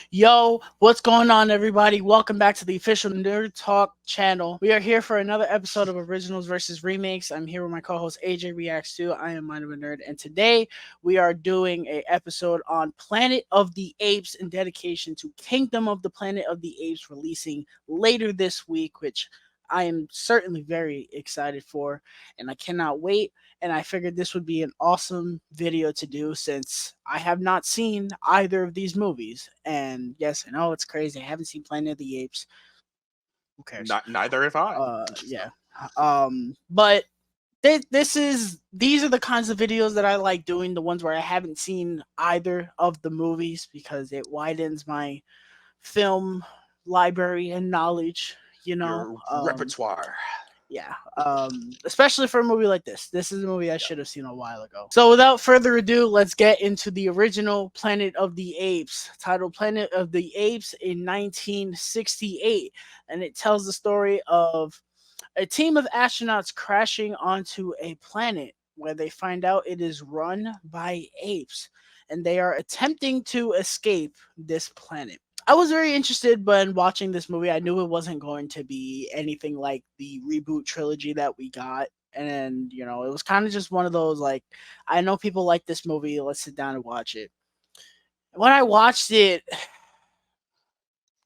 Yo, what's going on, everybody? Welcome back to the official Nerd Talk channel. We are here for another episode of Originals versus Remakes. I'm here with my co-host AJ Reacts 2. I am Mind of a Nerd, and today we are doing a episode on Planet of the Apes in dedication to Kingdom of the Planet of the Apes releasing later this week, which I am certainly very excited for, and I cannot wait. And I figured this would be an awesome video to do since I have not seen either of these movies. And yes, I know it's crazy. I haven't seen Planet of the Apes. Who cares? Not neither have I. Yeah. But these are the kinds of videos that I like doing. The ones where I haven't seen either of the movies because it widens my film library and knowledge. You know. Your repertoire. Yeah, especially for a movie like this. This is a movie I should have seen a while ago. So without further ado, let's get into the original Planet of the Apes, titled Planet of the Apes in 1968. And it tells the story of a team of astronauts crashing onto a planet where they find out it is run by apes and they are attempting to escape this planet. I was very interested when watching this movie. I knew it wasn't going to be anything like the reboot trilogy that we got. And, it was kind of just one of those like, I know people like this movie. Let's sit down and watch it. When I watched it,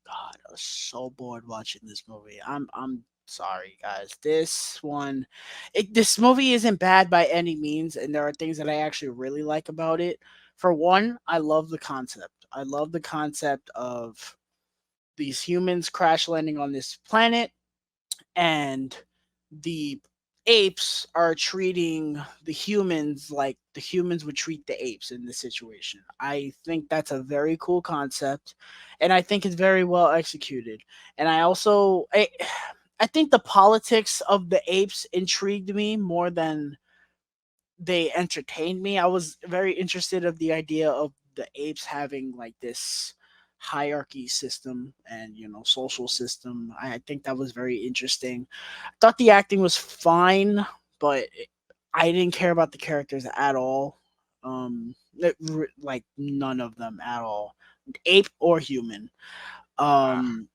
God, I was so bored watching this movie. I'm sorry, guys. This movie isn't bad by any means, and there are things that I actually really like about it. For one, I love the concept. I love the concept of these humans crash landing on this planet, and the apes are treating the humans like the humans would treat the apes in this situation. I think that's a very cool concept, and I think it's very well executed. And I think the politics of the apes intrigued me more than they entertained me. I was very interested of the idea of the apes having like this hierarchy system and social system. I think that was very interesting. I thought the acting was fine, but I didn't care about the characters at all. Like none of them at all, ape or human. Ah, Um,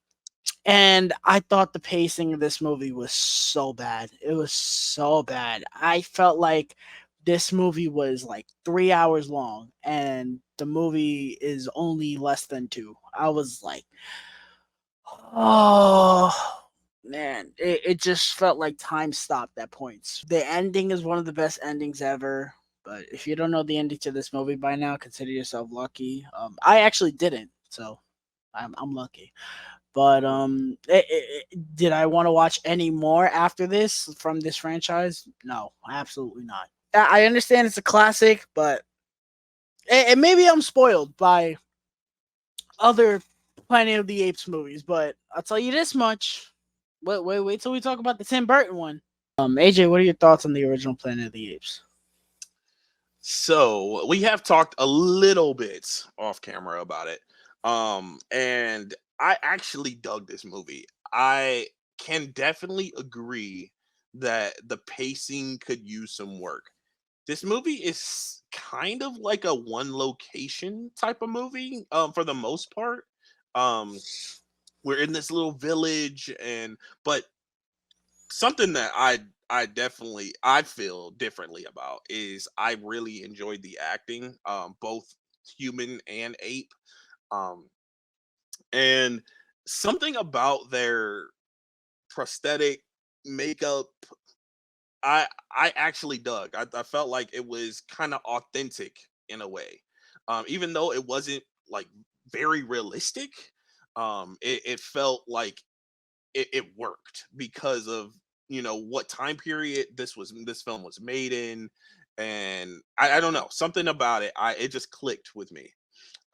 and I thought the pacing of this movie was so bad. It was so bad. I felt like this movie was like 3 hours long, and the movie is only less than two. I was like, oh man, it just felt like time stopped at points. The ending is one of the best endings ever. But if you don't know the ending to this movie by now, consider yourself lucky. I actually didn't, so I'm lucky. But did I want to watch any more after this from this franchise? No, absolutely not. I understand it's a classic, but and maybe I'm spoiled by other Planet of the Apes movies. But I'll tell you this much: wait till we talk about the Tim Burton one. AJ, what are your thoughts on the original Planet of the Apes? so we have talked a little bit off camera about it. And I actually dug this movie. I can definitely agree that the pacing could use some work. This movie is kind of like a one location type of movie, for the most part. Um, we're in this little village, and but something that I definitely I feel differently about is I really enjoyed the acting, both human and ape, um, and something about their prosthetic makeup. I actually dug. I felt like it was kind of authentic in a way, even though it wasn't like very realistic. It felt like it worked because of what time period this film was made in. And I don't know, something about it, it just clicked with me.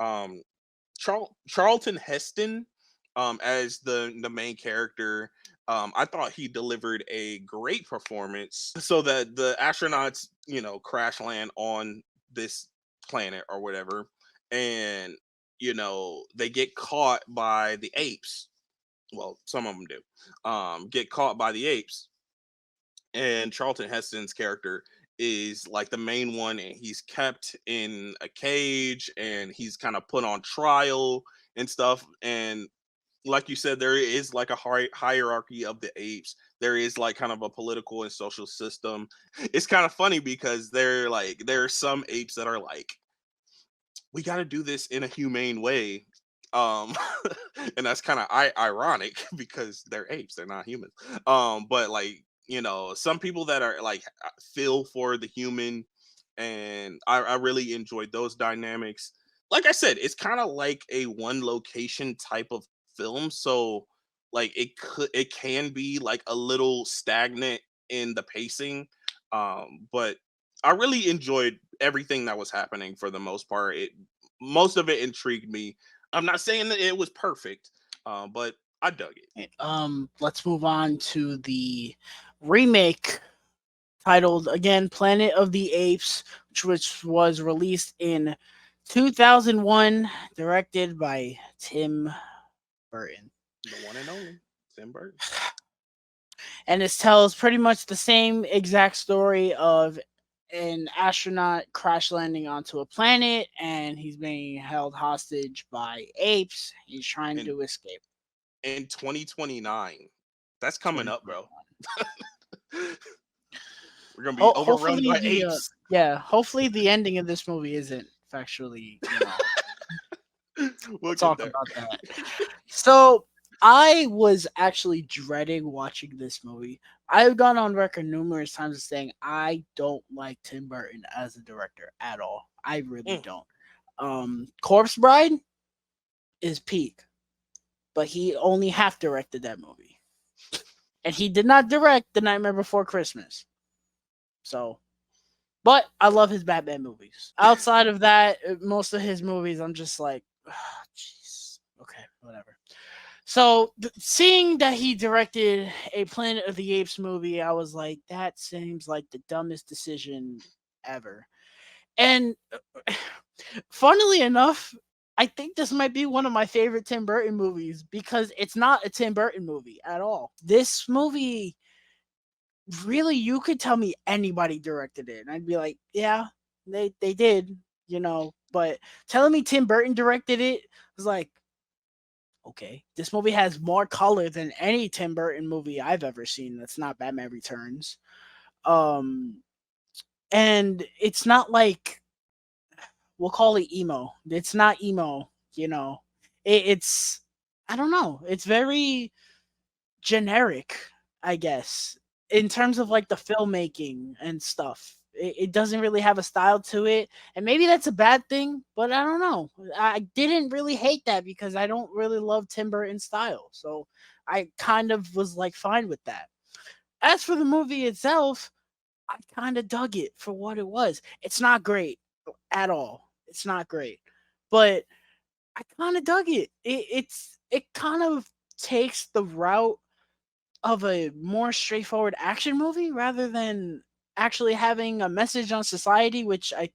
um Charlton Heston, as the main character, I thought he delivered a great performance. So that the astronauts, crash land on this planet or whatever, and they get caught by the apes. Well, some of them do, get caught by the apes. And Charlton Heston's character is like the main one, and he's kept in a cage, and he's kind of put on trial. and stuff. And like you said, there is like a hierarchy of the apes. There is like kind of a political and social system. It's kind of funny because there are some apes that are like, we got to do this in a humane way. Um, and that's kind of ironic because they're apes, they're not humans. But like, some people that are like feel for the human, and I really enjoyed those dynamics. Like I said, it's kind of like a one location type of film, so like it can be like a little stagnant in the pacing. But I really enjoyed everything that was happening for the most part. Most of it intrigued me. I'm not saying that it was perfect, but I dug it. Let's move on to the remake titled again Planet of the Apes, which was released in 2001, directed by Tim Burton. The one and only Tim Burton. And it tells pretty much the same exact story of an astronaut crash landing onto a planet and he's being held hostage by apes. He's trying And to escape. in 2029, that's coming up, bro. 2021. We're gonna be overrun Hopefully by the apes. yeah, hopefully the ending of this movie isn't factually, we'll We'll get talk there. about that. So I was actually dreading watching this movie. I've gone on record numerous times as saying I don't like Tim Burton as a director at all. I really Mm. don't. Corpse Bride is peak, but he only half directed that movie, and he did not direct The Nightmare Before Christmas. So, but I love his Batman movies. Outside of that, most of his movies, I'm just like, jeez, okay, whatever. So, seeing that he directed a Planet of the Apes movie, I was like, that seems like the dumbest decision ever. And funnily enough, I think this might be one of my favorite Tim Burton movies because it's not a Tim Burton movie at all. This movie, really, you could tell me anybody directed it, and I'd be like, yeah, they did, But telling me Tim Burton directed it was like, okay, this movie has more color than any Tim Burton movie I've ever seen. That's not Batman Returns. Um, and it's not like we'll call it emo. It's not emo. It's I don't know. It's very generic, I guess, in terms of like the filmmaking and stuff. It doesn't really have a style to it, and maybe that's a bad thing. But I don't know. I didn't really hate that because I don't really love Tim Burton's style, so I kind of was like fine with that. As for the movie itself, I kind of dug it for what it was. It's not great at all. It's not great, but I kind of dug it. It kind of takes the route of a more straightforward action movie rather than actually having a message on society, which I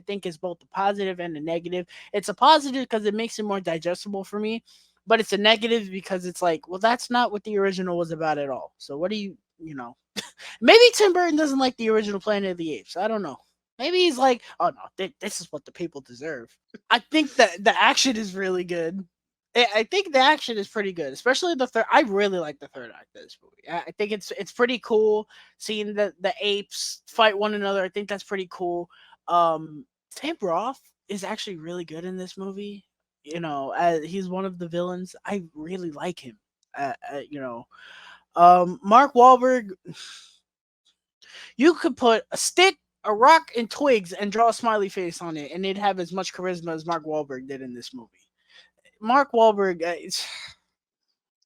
think is both a positive and a negative. It's a positive because it makes it more digestible for me, but it's a negative because it's like, well, that's not what the original was about at all. So what do maybe Tim Burton doesn't like the original Planet of the Apes. I don't know. Maybe he's like, oh no, this is what the people deserve. I think that the action is really good. I think the action is pretty good, especially the third. I really like the third act of this movie. I think it's pretty cool seeing the apes fight one another. I think that's pretty cool. Tim Roth is actually really good in this movie. He's one of the villains. I really like him. Mark Wahlberg. You could put a stick, a rock, and twigs, and draw a smiley face on it, and it'd have as much charisma as Mark Wahlberg did in this movie. Mark Wahlberg,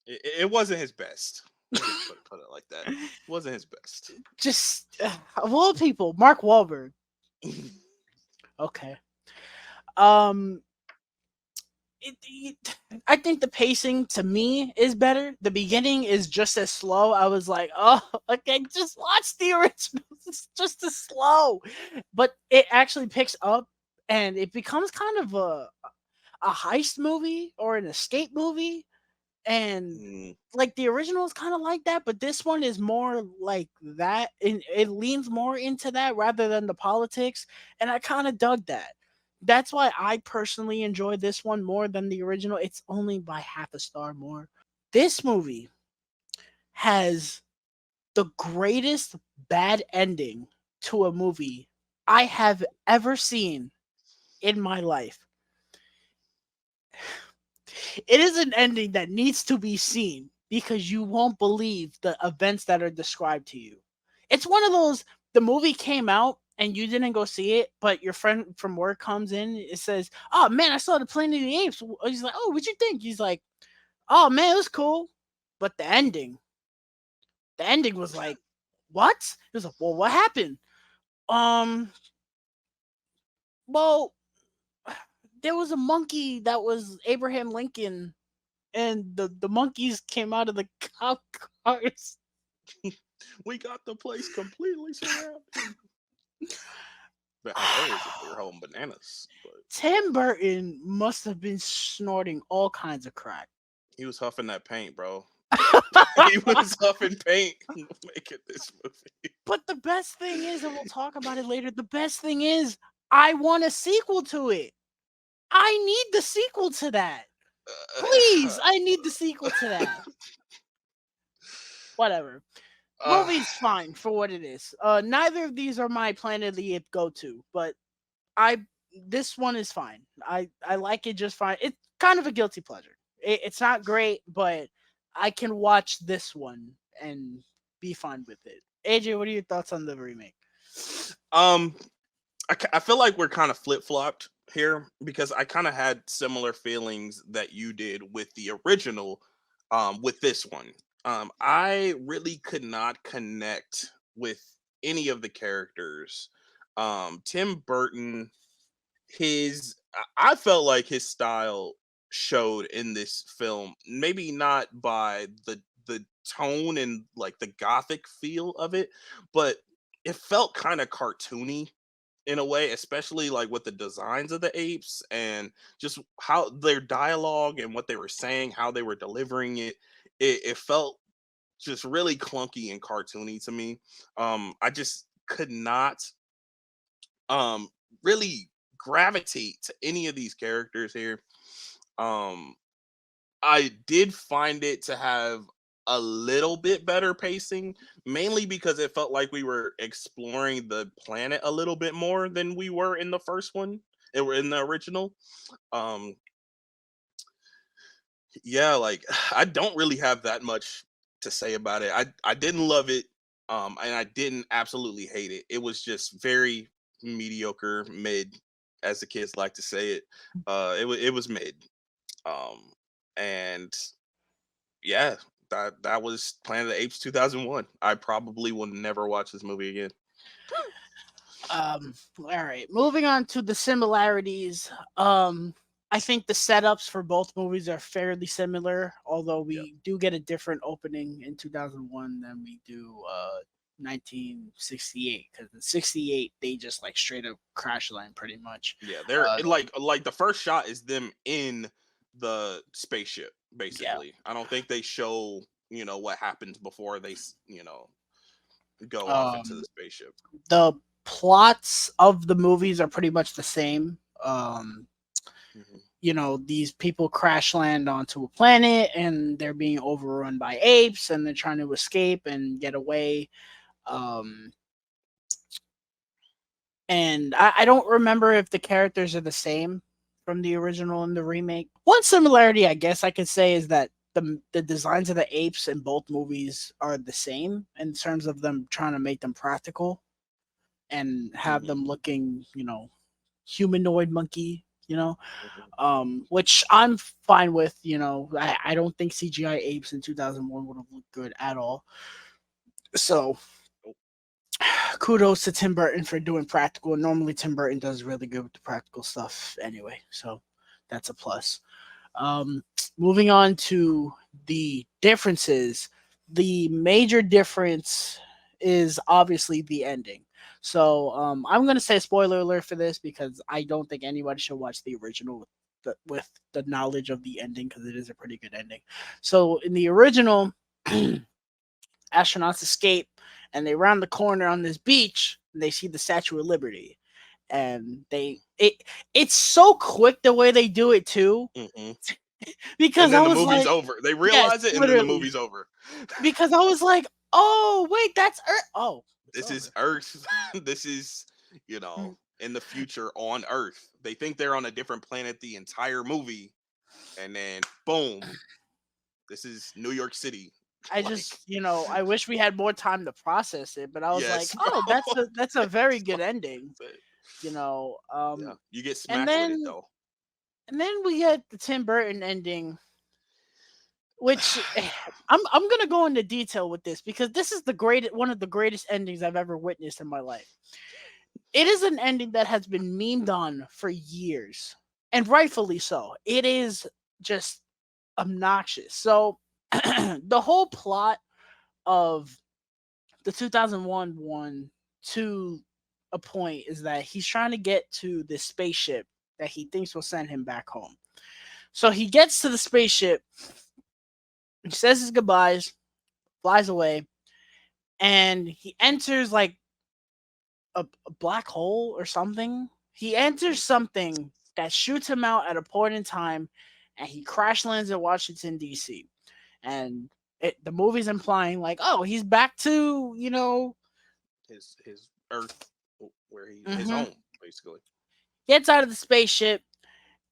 It wasn't his best. We'll just put it like that. Wasn't his best. just of all people, Mark Wahlberg. Okay. Um, I think the pacing to me is better. The beginning is just as slow. I was like, oh, okay, just watch the original. It's just as slow, but it actually picks up and it becomes kind of a heist movie or an escape movie, and Mm, like the original is kind of like that, but this one is more like that, and it leans more into that rather than the politics, and I kind of dug that. That's why I personally enjoy this one more than the original. It's only by half a star more. This movie has the greatest bad ending to a movie I have ever seen in my life. It is an ending that needs to be seen because you won't believe the events that are described to you. It's one of those, the movie came out and you didn't go see it, but your friend from work comes in, it says, "Oh man, I saw the Planet of the Apes." He's like, "Oh, what'd you think?" He's like, "Oh man, it was cool." But the ending was like, "What?" He was like, "Well, what happened?" Um, well, there was a monkey that was Abraham Lincoln, and the monkeys came out of the cop cars. We got the place completely surrounded. But hilarious if they were holding bananas. But Tim Burton must have been snorting all kinds of crack. he was huffing that paint, bro. He was huffing paint making this movie. But the best thing is, and we'll talk about it later, the best thing is, I want a sequel to it. I need the sequel to that. Please, I need the sequel to that. Whatever. uh, Movie's fine for what it is. Neither of these are my Planet of the Apes go to, but I this one is fine. I like it just fine. It's kind of a guilty pleasure. It's not great, but I can watch this one and be fine with it. AJ, what are your thoughts on the remake? um, I feel like we're kind of flip flopped here because I kind of had similar feelings that you did with the original, with this one. I really could not connect with any of the characters. Tim Burton, I felt like his style showed in this film, maybe not by the tone and like the gothic feel of it, but it felt kind of cartoony in a way, especially like with the designs of the apes and just how their dialogue and what they were saying, how they were delivering it. It felt just really clunky and cartoony to me. I just could not um really gravitate to any of these characters here. Um I did find it to have a little bit better pacing, mainly because it felt like we were exploring the planet a little bit more than we were in the first one. It were in the original. Um, yeah, like I don't really have that much to say about it. I didn't love it, and I didn't absolutely hate it. It was just very mediocre, mid, as the kids like to say it. It was mid. Um, and yeah, that was Planet of the Apes 2001. I probably will never watch this movie again. All right, moving on to the similarities. I think the setups for both movies are fairly similar, although Yeah. we do get a different opening in 2001 than we do 1968, because in 68 they just like straight up crash land pretty much. Yeah, they're Uh, like the first shot is them in the spaceship yeah. basically. I don't think they show, what happens before go off into the Um, spaceship. the plots of the movies are pretty much the same. Mhm. These people crash land onto a planet and they're being overrun by apes and they're trying to escape and get away. Um, and I don't remember if the characters are the same from the original and the remake. One similarity, I guess I could say, is that the designs of the apes in both movies are the same in terms of them trying to make them practical and have Mhm. them looking, humanoid monkey, Mhm. which I'm fine with. I don't think CGI apes in 2001 would have looked good at all. So Oh, kudos to Tim Burton for doing practical. Normally, Tim Burton does really good with the practical stuff anyway, so that's a plus. Um, Moving on to the differences, the major difference is obviously the ending. So I'm gonna say spoiler alert for this because I don't think anybody should watch the original with the knowledge of the ending because it is a pretty good ending. So in the original, astronauts escape and they round the corner on this beach and they see the Statue of Liberty. and it's so quick the way they do it too, Hmm. And because I then the was movie's like, over. They yes, realize it, and then the literally, movie's over. because I was like, oh wait, that's Earth. Oh, it's This is over. Earth. This is, Mm. in the future on Earth. They think they're on a different planet the entire movie, and then boom, this is New York City. I Like, just, I wish we had more time to process it, but I was like, yes, bro. oh, that's a very good ending, That's it. you know. Yeah, you get And smacked with it then though. and then we get the Tim Burton ending, which I'm gonna go into detail with this because this is one of the greatest endings I've ever witnessed in my life. It is an ending that has been memed on for years, and rightfully so. It is just obnoxious. So the whole plot of the 2001 one to a point is that he's trying to get to this spaceship that he thinks will send him back home. So he gets to the spaceship, he says his goodbyes, flies away, and he enters like a black hole or something. He enters something that shoots him out at a point in time, and he crash lands in Washington D.C. And the movie's implying like, oh, he's back to His Earth, where he his hmm home, basically. gets out of the spaceship,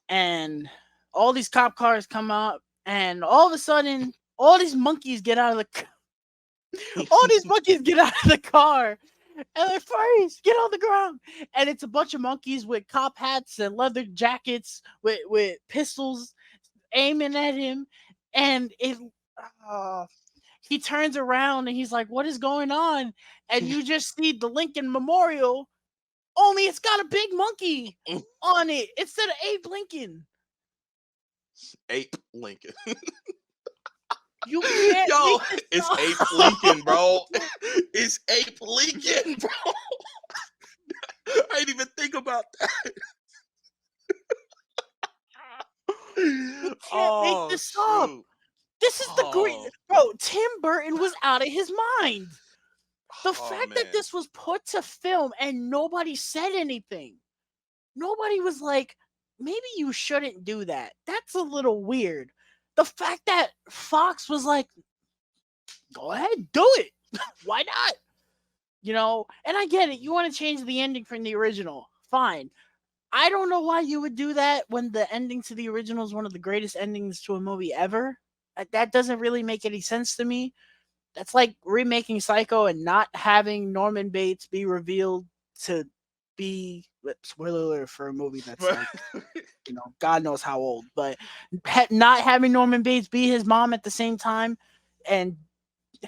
and all these cop cars come up, and all of a sudden, all these monkeys get out of the all these monkeys get out of the car, and they're freeze, get on the ground. And it's a bunch of monkeys with cop hats and leather jackets with pistols aiming at him. And uh, he turns around and he's like, what is going on? And you just see the Lincoln Memorial, only it's got a big monkey on it instead of Abe Lincoln. Ape Lincoln. You can't Yo, make this it's Ape Lincoln, up. bro. It's Ape Lincoln, bro. I didn't even think about You that. can't make Oh this up. shoot. This is the great Oh, bro. Tim Burton was out of his mind. The oh fact that man. this was put to film and nobody said anything. Nobody was like, maybe you shouldn't do that. That's a little weird. The fact that Fox was like, go ahead, do it. Why not? And I get it. You want to change the ending from the original. Fine. I don't know why you would do that when the ending to the original is one of the greatest endings to a movie ever. That doesn't really make any sense to me. That's like remaking Psycho and not having Norman Bates be revealed to be, spoiler alert for a movie that's like, God knows how old, but not having Norman Bates be his mom at the same time and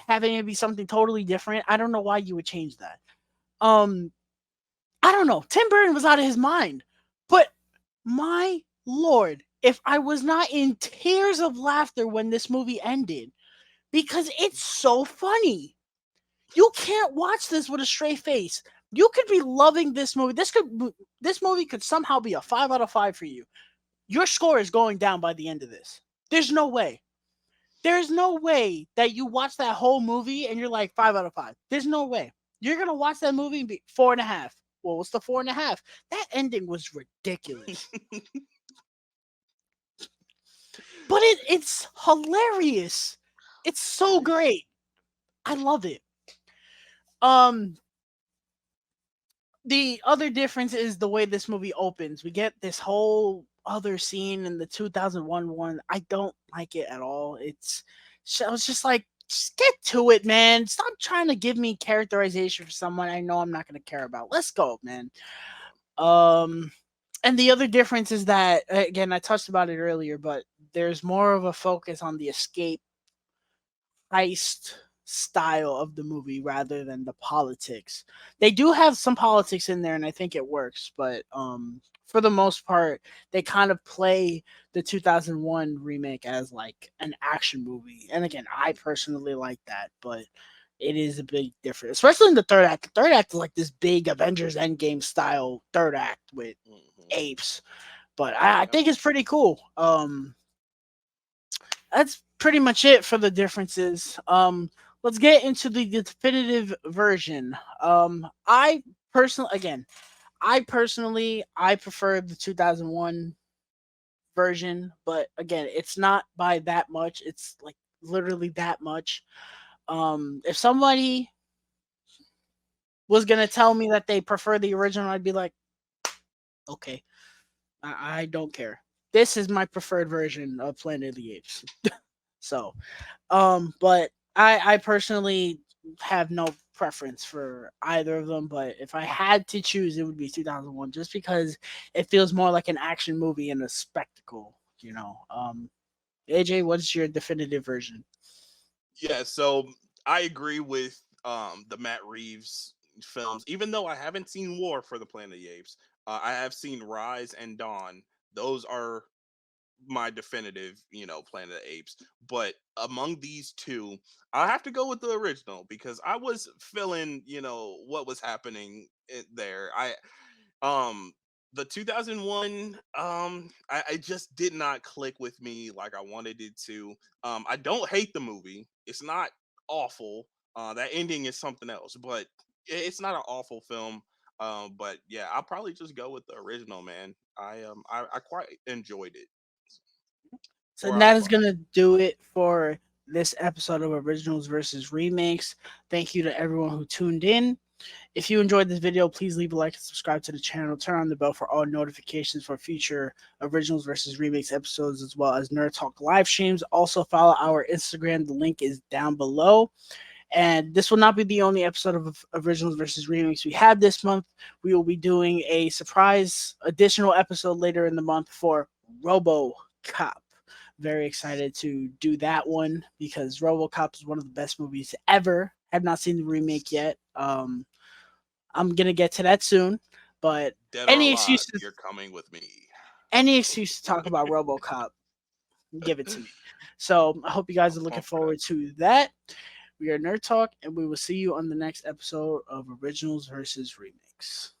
having it be something totally different. I don't know why you would change that. Um, I don't know. Tim Burton was out of his mind, but my lord, if I was not in tears of laughter when this movie ended, because it's so funny. You can't watch this with a straight face. You could be loving this movie. This movie could somehow be a 5 out of 5 for you. Your score is going down by the end of this. There's no way. There's no way that you watch that whole movie and you're like 5 out of 5. There's no way. You're gonna watch that movie and be 4.5. Well, what's the 4.5? That ending was ridiculous, but it's hilarious. It's so great. I love it. Um, the other difference is the way this movie opens. We get this whole other scene in the 2001 one. I don't like it at all. I was just like, just get to it, man. Stop trying to give me characterization for someone I know I'm not going to care about. Let's go, man. Um, and the other difference is that, again, I touched about it earlier, but there's more of a focus on the escape heist style of the movie rather than the politics. They do have some politics in there and I think it works, but for the most part they kind of play the 2001 remake as like an action movie. And again, I personally like that, but it is a big difference, especially in the third act. The third act is like this big Avengers Endgame style third act with Hmm. apes, but I Yep. think it's pretty cool. That's pretty much it for the differences. Let's get into the definitive version. I personally, again, I personally I prefer the 2001 version, but again, it's not by that much. It's like literally that much. If somebody was gonna tell me that they prefer the original, I'd be like, okay, I don't care. This is my preferred version of Planet of the Apes. So, but I personally have no preference for either of them. But if I had to choose, it would be 2001, just because it feels more like an action movie and a spectacle. AJ, what's your definitive version? Yeah, so I agree with the Matt Reeves films. Even though I haven't seen War for the Planet of the Apes, I have seen Rise and Dawn. Those are my definitive, Planet of the Apes. But among these two, I have to go with the original because I was feeling, what was happening there. Um the 2001, I just did not click with me like I wanted it to. I don't hate the movie. It's not awful. That ending is something else, but it's not an awful film. But yeah, I'll probably just go with the original, man. I quite enjoyed it. So 4 out of that is 5. gonna do it for this episode of Originals versus Remakes. Thank you to everyone who tuned in. If you enjoyed this video, please leave a like and subscribe to the channel. Turn on the bell for all notifications for future Originals versus Remakes episodes, as well as Nerd Talk live streams. Also, follow our Instagram. The link is down below. And this will not be the only episode of Originals versus Remakes we have this month. We will be doing a surprise additional episode later in the month for RoboCop. Very excited to do that one because RoboCop is one of the best movies ever. Have not seen the remake yet. I'm gonna get to that soon, but Dead or any alive, excuse to you're coming with me. any excuse to talk about RoboCop, give it to me. So I hope you guys I'm are looking pumped for that. forward to that. We are Nerd Talk, and we will see you on the next episode of Originals versus Remakes.